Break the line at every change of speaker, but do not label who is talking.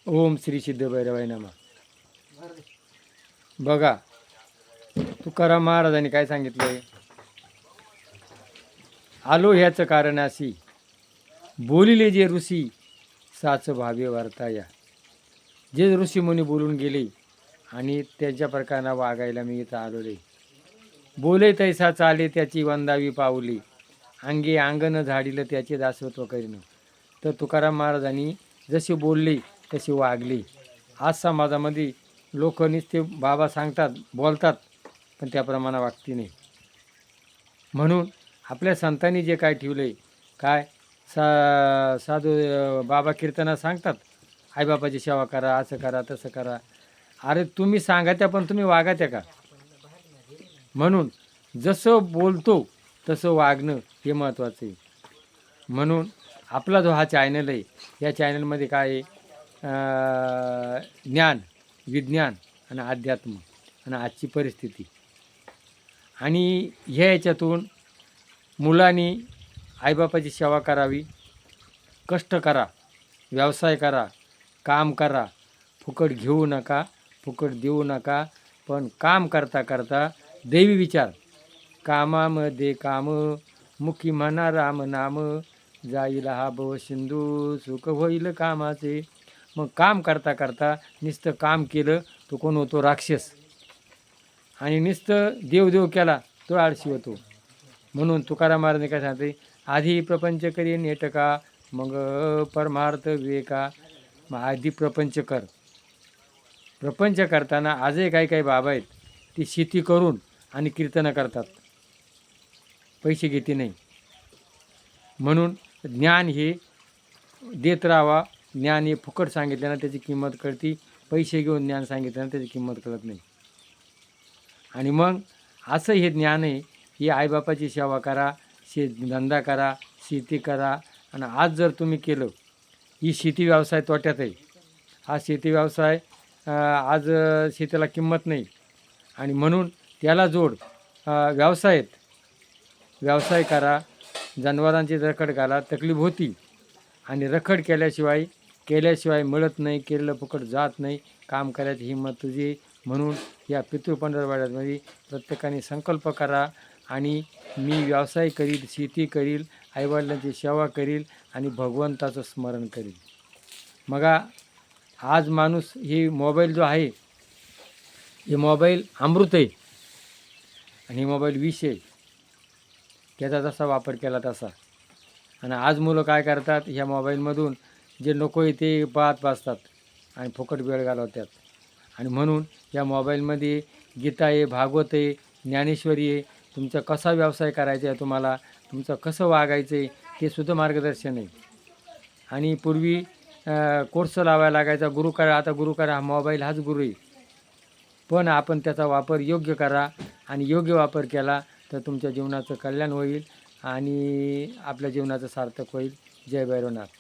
ओम श्री सिद्ध भैरवाय नमः. बघा, तुकाराम महाराजांनी काय सांगितलंय? आलो ह्याचं कारण अशी, बोलिले जे ऋषी साच भावे वार्ताया. जे ऋषीमुनी बोलून गेले आणि त्यांच्या प्रकारानं वागायला मी इथं आलोले. बोले तैसा चाले त्याची वंदावी पाऊली, अंगे अंगण झाडिलं त्याचे दासत्व करीन. तर तुकाराम महाराजांनी जसे बोलले तसे वागले. आज समाजामध्ये लोक नुसते बाबा सांगतात, बोलतात, पण त्याप्रमाणे वागती नाही. म्हणून आपल्या संतांनी जे काय ठेवले, काय साधू बाबा कीर्तना सांगतात, आईबापाची सेवा करा, असं करा, तसं करा. अरे तुम्ही सांगा त्या, पण तुम्ही वागा त्या का? म्हणून जसं बोलतो तसं वागणं हे महत्त्वाचं आहे. म्हणून आपला जो हा चॅनल आहे, या चॅनलमध्ये काय आहे? ज्ञान, विज्ञान आणि अध्यात्म आणि आजची परिस्थिती. आणि ह्या याच्यातून मुलांनी आईबापाची सेवा करावी, कष्ट करा, व्यवसाय करा, काम करा, फुकट घेऊ नका, फुकट देऊ नका, पण काम करता करता दैवी विचार. कामामध्ये काम, मुखी म्हणा राम नाम, जाईल हा भव सिंधू, सुख होईल कामाचे. मग काम करता करता नुसतं काम केलं तो कोण होतो? राक्षस. आणि नुसतं देव केला तो आळशी होतो. म्हणून तुकाराम महाराजांनी काय सांगते? आधी प्रपंच करी नेटका, मग परमार्थ विवेका. मग आधी प्रपंच कर. प्रपंच करताना आजही काही काही बाबा आहेत, ती शेती करून आणि कीर्तनं करतात, पैसे घेते नाही. म्हणून ज्ञान हे देत राहावा. ज्ञान हे फुकट सांगितलं ना त्याची किंमत कळती, पैसे घेऊन ज्ञान सांगितलं ना त्याची किंमत कळत नाही. आणि मग असं हे ज्ञान आहे, ही आईबापाची सेवा करा, धंदा करा, शेती करा. आणि आज जर तुम्ही केलं, ही शेती व्यवसाय तोट्यात आहे. हा शेती व्यवसाय आज शेतीला किंमत नाही. आणि म्हणून त्याला जोड व्यवसायात. व्यवसाय करा, जनावरांची रखड घाला, तकलीफ होती. आणि रखड केल्याशिवाय मिळत नाही, केलेलं फुकट जात नाही. काम करायची हिंमत तुझी. म्हणून या पितृपंढरवाड्यामध्ये प्रत्येकाने संकल्प करा, आणि मी व्यवसाय करील, शेती करील, आईवडिलांची सेवा करील आणि भगवंताचं स्मरण करील. मग आज माणूस ही मोबाईल जो आहे, हे मोबाईल अमृत आहे आणि मोबाईल विष आहे. त्याचा जसा वापर केला तसा. आणि आज मुलं काय करतात? ह्या मोबाईलमधून जे नको आहे ते पाहत बसतात आणि फुकट वेळ घालवतात. आणि म्हणून या मोबाईलमध्ये गीता आहे, भागवत आहे, ज्ञानेश्वरी आहे. तुमचा कसा व्यवसाय करायचा आहे, तुम्हाला तुमचं कसं वागायचं आहे ते सुद्धा मार्गदर्शन आहे. आणि पूर्वी कोर्स लावायला लागायचा, गुरु करा. आता गुरु करा, हा मोबाईल हाच गुरु आहे. पण आपण त्याचा वापर योग्य करा, आणि योग्य वापर केला तर तुमच्या जीवनाचं कल्याण होईल आणि आपल्या जीवनाचं सार्थक होईल. जय भैरवनाथ.